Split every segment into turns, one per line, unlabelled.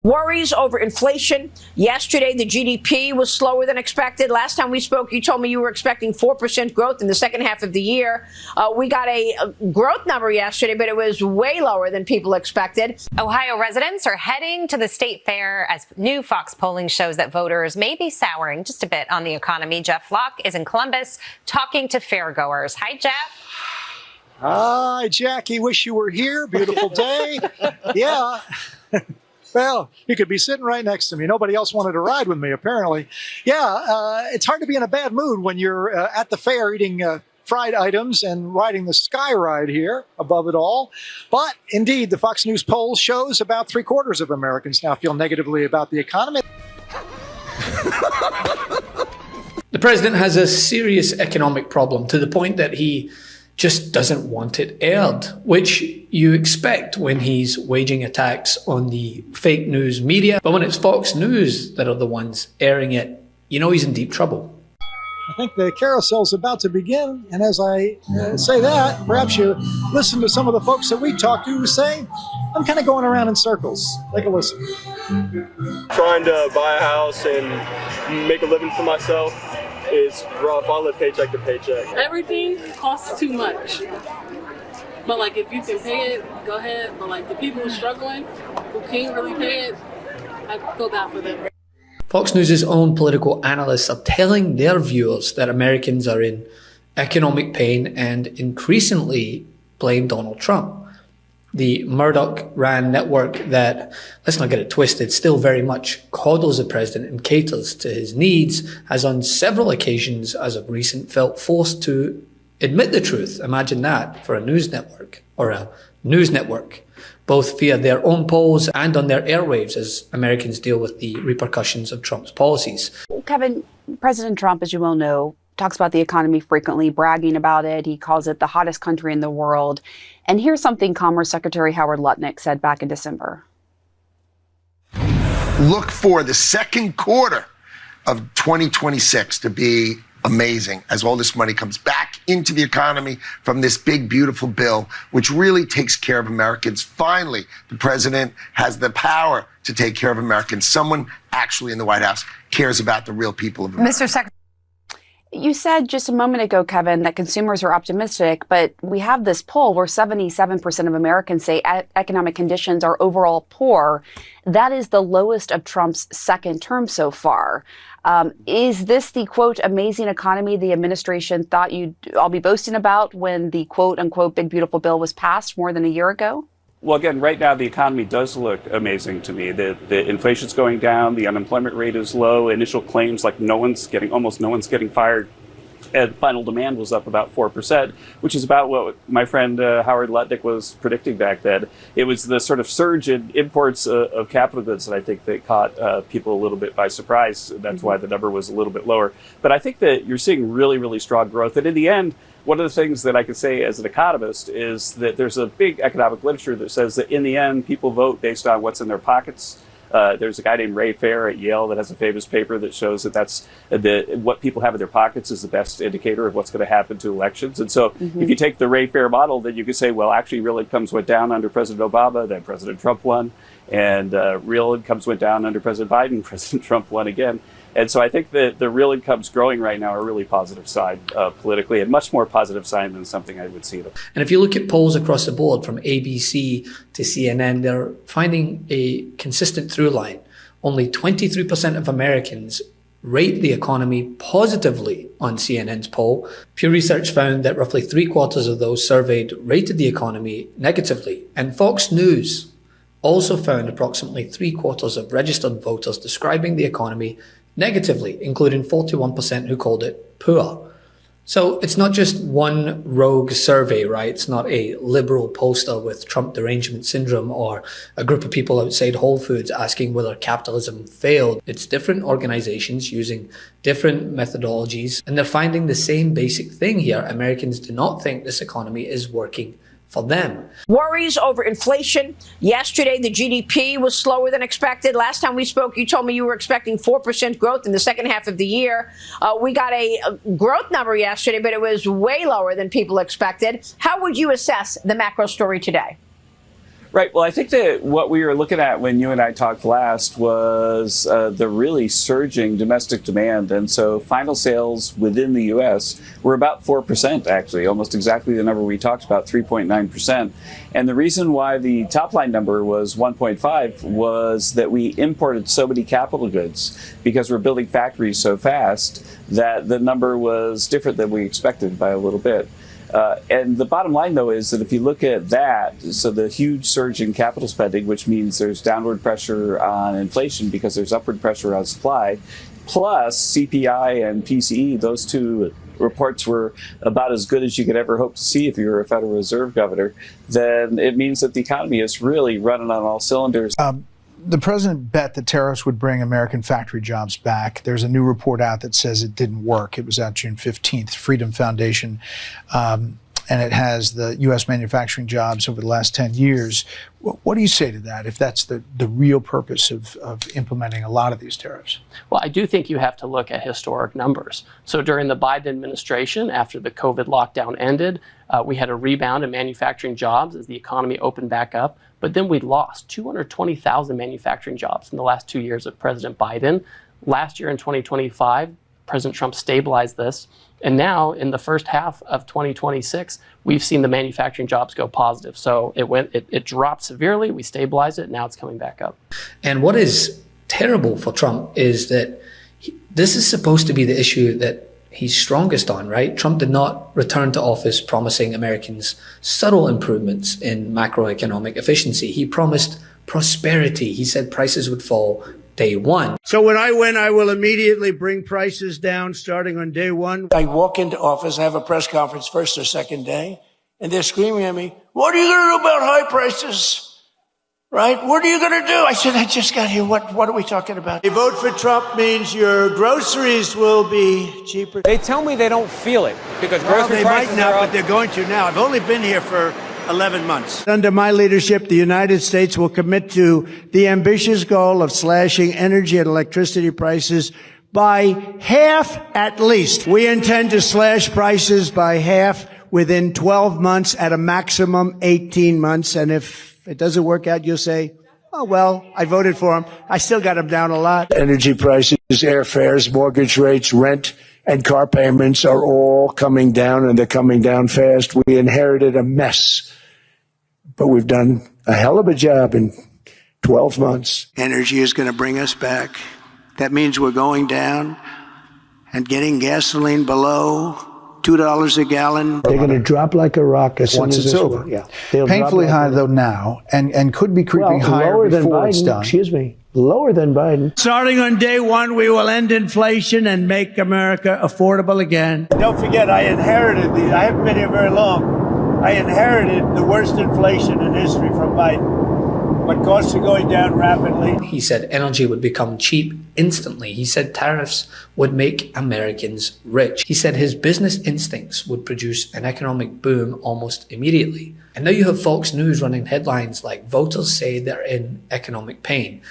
Worries over inflation. Yesterday, the GDP was slower than expected. Last time we spoke, you told me you were expecting 4% growth in the second half of the year. We got a growth number yesterday, but it was way lower than people expected.
Ohio residents are heading to the state fair as new Fox polling shows that voters may be souring just a bit on the economy. Jeff Locke is in Columbus talking to fairgoers. Hi, Jeff.
Hi, Jackie. Wish you were here. Beautiful day. Yeah. Well, you could be sitting right next to me. Nobody else wanted to ride with me, apparently. Yeah, it's hard to be in a bad mood when you're at the fair eating fried items and riding the sky ride here above it all. But indeed, the Fox News poll shows about 3/4 of Americans now feel negatively about the economy.
The president has a serious economic problem to the point that he just doesn't want it aired, which you expect when he's waging attacks on the fake news media. But when it's Fox News that are the ones airing it, you know he's in deep trouble.
I think the carousel's about to begin, and as I say that, perhaps you listen to some of the folks that we talked to who say, I'm kind of going around in circles. Take a listen.
Trying to buy a house and make a living for myself is rough. I live paycheck to paycheck.
Everything costs too much. But like if you can pay it, go ahead. But like the people who are struggling, who can't really pay it, I feel bad for them.
Fox News' own political analysts are telling their viewers that Americans are in economic pain and increasingly blame Donald Trump. The Murdoch-ran network that, let's not get it twisted, still very much coddles the president and caters to his needs, has on several occasions as of recent felt forced to admit the truth. Imagine that for a news network, or a news network, both via their own polls and on their airwaves as Americans deal with the repercussions of Trump's policies.
Kevin, President Trump, as you well know, talks about the economy frequently, bragging about it. He calls it the hottest country in the world. And here's something Commerce Secretary Howard Lutnick said back in December.
Look for the second quarter of 2026 to be amazing as all this money comes back into the economy from this big, beautiful bill, which really takes care of Americans. Finally, the president has the power to take care of Americans. Someone actually in the White House cares about the real people of America.
Mr. Secretary, you said just a moment ago, Kevin, that consumers are optimistic, but we have this poll where 77% of Americans say economic conditions are overall poor. That is the lowest of Trump's second term so far. Is this the, quote, amazing economy the administration thought you'd all be boasting about when the, quote, unquote, big, beautiful bill was passed more than a year ago?
Well, again, right now the economy does look amazing to me. The inflation's going down, the unemployment rate is low, initial claims like almost no one's getting fired, and final demand was up about 4%, which is about what my friend Howard Lutnick was predicting back then. It was the sort of surge in imports of capital goods that I think that caught people a little bit by surprise. That's why the number was a little bit lower. But I think that you're seeing really, really strong growth. And in the end, one of the things that I can say as an economist is that there's a big economic literature that says that in the end, people vote based on what's in their pockets. There's a guy named Ray Fair at Yale that has a famous paper that shows that what people have in their pockets is the best indicator of what's going to happen to elections. And so if you take the Ray Fair model, then you could say, well, actually real incomes went down under President Obama, then President Trump won, and real incomes went down under President Biden, President Trump won again. And so I think that the real incomes growing right now are a really positive sign politically, and much more positive sign than something I would see.
And if you look at polls across the board from ABC to CNN, they're finding a consistent through line. Only 23% of Americans rate the economy positively on CNN's poll. Pew Research found that roughly 3/4 of those surveyed rated the economy negatively. And Fox News also found approximately 3/4 of registered voters describing the economy negatively, including 41% who called it poor. So it's not just one rogue survey, right? It's not a liberal poster with Trump derangement syndrome or a group of people outside Whole Foods asking whether capitalism failed. It's different organizations using different methodologies, and they're finding the same basic thing here. Americans do not think this economy is working for them.
Worries over inflation. Yesterday, the GDP was slower than expected. Last time we spoke, you told me you were expecting 4% growth in the second half of the year. We got a growth number yesterday, but it was way lower than people expected. How would you assess the macro story today?
Right. Well, I think that what we were looking at when you and I talked last was the really surging domestic demand. And so final sales within the U.S. were about 4%, actually, almost exactly the number we talked about, 3.9%. And the reason why the top line number was 1.5 was that we imported so many capital goods because we're building factories so fast that the number was different than we expected by a little bit. And the bottom line, though, is that if you look at that, so the huge surge in capital spending, which means there's downward pressure on inflation because there's upward pressure on supply, plus CPI and PCE, those two reports were about as good as you could ever hope to see if you were a Federal Reserve governor, then it means that the economy is really running on all cylinders.
The president bet that tariffs would bring American factory jobs back. There's a new report out that says it didn't work. It was out June 15th, Freedom Foundation, and it has the U.S. manufacturing jobs over the last 10 years. What do you say to that, if that's the real purpose of implementing a lot of these tariffs?
Well, I do think you have to look at historic numbers. So during the Biden administration, after the COVID lockdown ended, we had a rebound in manufacturing jobs as the economy opened back up. But then we lost 220,000 manufacturing jobs in the last 2 years of President Biden. Last year in 2025, President Trump stabilized this. And now in the first half of 2026, we've seen the manufacturing jobs go positive. So it dropped severely. We stabilized it. Now it's coming back up.
And what is terrible for Trump is that this is supposed to be the issue that he's strongest on, right? Trump did not return to office promising Americans subtle improvements in macroeconomic efficiency. He promised prosperity. He said prices would fall day one.
So when I win, I will immediately bring prices down starting on day one. I walk into office, I have a press conference first or second day, and they're screaming at me, "What are you going to do about high prices? Right? What are you going to do?" I said, "I just got here. What are we talking about?" A vote for Trump means your groceries will be cheaper.
They tell me they don't feel it because grocery
they
prices
might not,
are up.
but they're going to now. I've only been here for 11 months. Under my leadership, the United States will commit to the ambitious goal of slashing energy and electricity prices by half at least. We intend to slash prices by half within 12 months, at a maximum 18 months. And if it doesn't work out, you'll say, "Oh, well, I voted for him. I still got him down a lot." Energy prices, airfares, mortgage rates, rent, and car payments are all coming down, and they're coming down fast. We inherited a mess, but we've done a hell of a job in 12 months. Energy is going to bring us back. That means we're going down and getting gasoline below $2 a gallon. They're going to drop like a rock as soon as it's over. Yeah,
Painfully high, though, now, and could be creeping higher before it's done.
Excuse me. Lower than Biden. Starting on day one, we will end inflation and make America affordable again. Don't forget, I haven't been here very long. I inherited the worst inflation in history from Biden. But costs are going down rapidly.
He said energy would become cheap instantly. He said tariffs would make Americans rich. He said his business instincts would produce an economic boom almost immediately. And now you have Fox News running headlines like voters say they're in economic pain.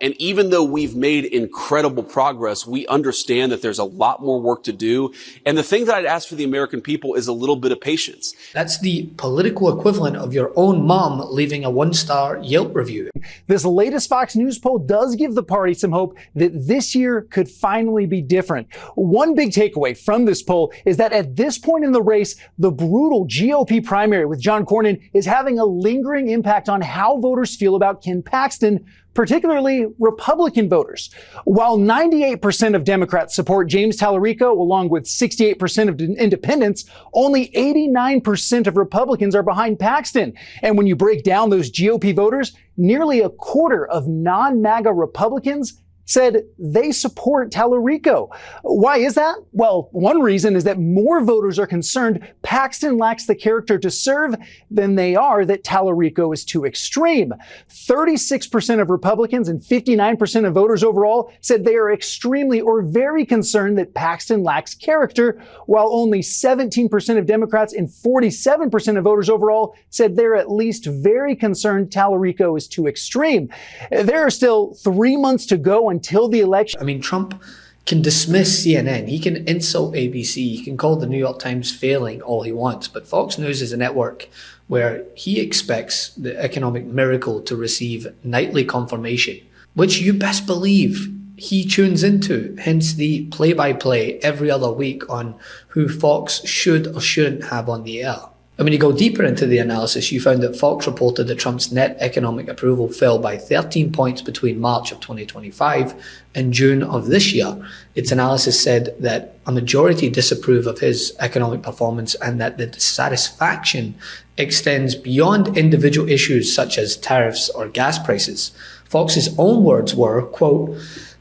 And even though we've made incredible progress, we understand that there's a lot more work to do. And the thing that I'd ask for the American people is a little bit of patience.
That's the political equivalent of your own mom leaving a 1-star Yelp review.
This latest Fox News poll does give the party some hope that this year could finally be different. One big takeaway from this poll is that at this point in the race, the brutal GOP primary with John Cornyn is having a lingering impact on how voters feel about Ken Paxton, particularly Republican voters. While 98% of Democrats support James Tallarico, along with 68% of independents, only 89% of Republicans are behind Paxton. And when you break down those GOP voters, nearly a quarter of non-MAGA Republicans said they support Tallarico. Why is that? Well, one reason is that more voters are concerned Paxton lacks the character to serve than they are that Tallarico is too extreme. 36% of Republicans and 59% of voters overall said they are extremely or very concerned that Paxton lacks character, while only 17% of Democrats and 47% of voters overall said they're at least very concerned Tallarico is too extreme. There are still 3 months to go until the election.
I mean, Trump can dismiss CNN, he can insult ABC, he can call the New York Times failing all he wants, but Fox News is a network where he expects the economic miracle to receive nightly confirmation, which you best believe he tunes into, hence the play-by-play every other week on who Fox should or shouldn't have on the air. And when you go deeper into the analysis, you found that Fox reported that Trump's net economic approval fell by 13 points between March of 2025 and June of this year. Its analysis said that a majority disapprove of his economic performance and that the dissatisfaction extends beyond individual issues such as tariffs or gas prices. Fox's own words were, quote,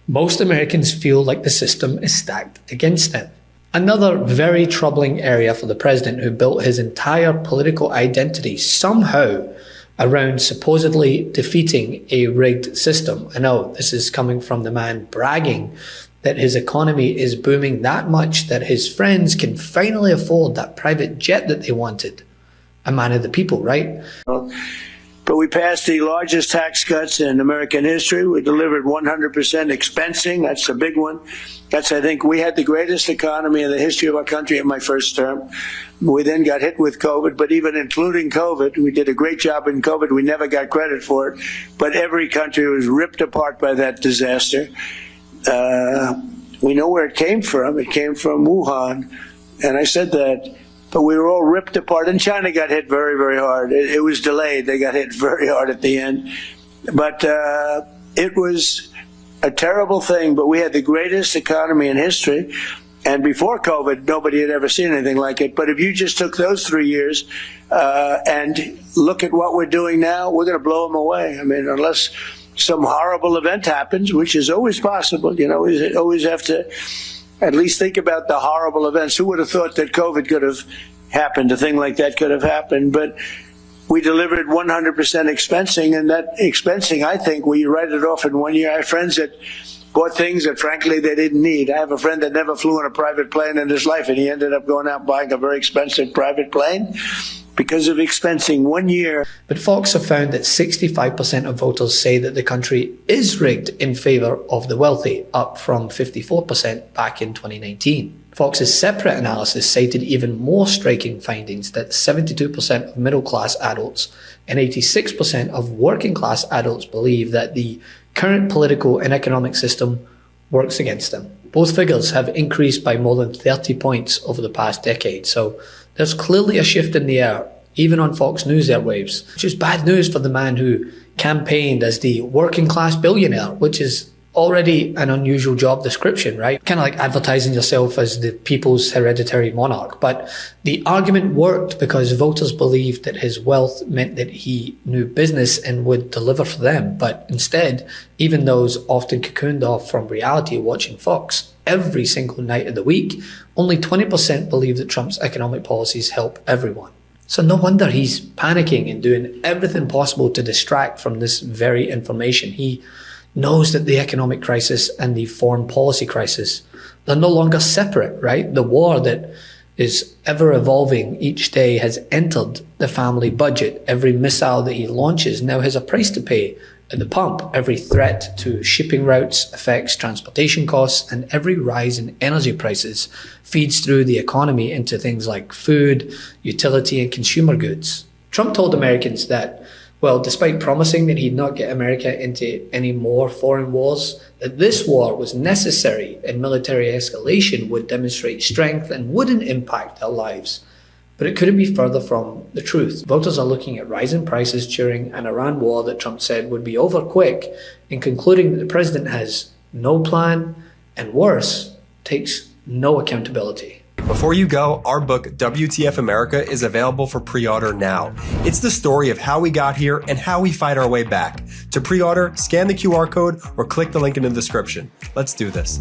"Most Americans feel like the system is stacked against them." Another very troubling area for the president, who built his entire political identity somehow around supposedly defeating a rigged system. I know this is coming from the man bragging that his economy is booming that much that his friends can finally afford that private jet that they wanted. A man of the people, right?
But we passed the largest tax cuts in American history. We delivered 100% expensing. That's a big one. I think we had the greatest economy in the history of our country in my first term. We then got hit with COVID, but even including COVID, we did a great job in COVID. We never got credit for it, but every country was ripped apart by that disaster. We know where it came from. It came from Wuhan, and I said that. But we were all ripped apart, and China got hit very, very hard. It was delayed. They got hit very hard at the end. But it was a terrible thing, but we had the greatest economy in history. And before COVID, nobody had ever seen anything like it. But if you just took those 3 years and look at what we're doing now, we're going to blow them away. I mean, unless some horrible event happens, which is always possible, you know, we always have to at least think about the horrible events. Who would have thought that COVID could have happened? A thing like that could have happened. But we delivered 100% expensing, and that expensing, I think, we write it off in 1 year. I have friends that bought things that, frankly, they didn't need. I have a friend that never flew in a private plane in his life, and he ended up going out buying a very expensive private plane because of expensing 1 year.
But Fox have found that 65% of voters say that the country is rigged in favour of the wealthy, up from 54% back in 2019. Fox's separate analysis cited even more striking findings that 72% of middle-class adults and 86% of working-class adults believe that the current political and economic system works against them. Both figures have increased by more than 30 points over the past decade, so there's clearly a shift in the air, even on Fox News airwaves, which is bad news for the man who campaigned as the working-class billionaire, which is already an unusual job description, right? Kind of like advertising yourself as the people's hereditary monarch. But the argument worked because voters believed that his wealth meant that he knew business and would deliver for them. But instead, even those often cocooned off from reality watching Fox every single night of the week, only 20% believe that Trump's economic policies help everyone. So no wonder he's panicking and doing everything possible to distract from this very information. He knows that the economic crisis and the foreign policy crisis, they're no longer separate, right? The war that is ever evolving each day has entered the family budget. Every missile that he launches now has a price to pay at the pump. Every threat to shipping routes affects transportation costs, and every rise in energy prices feeds through the economy into things like food, utility, and consumer goods. Trump told Americans that, well, despite promising that he'd not get America into any more foreign wars, that this war was necessary and military escalation would demonstrate strength and wouldn't impact our lives. But it couldn't be further from the truth. Voters are looking at rising prices during an Iran war that Trump said would be over quick, and concluding that the president has no plan and, worse, takes no accountability.
Before you go, our book, WTF America, is available for pre-order now. It's the story of how we got here and how we fight our way back. To pre-order, scan the QR code or click the link in the description. Let's do this.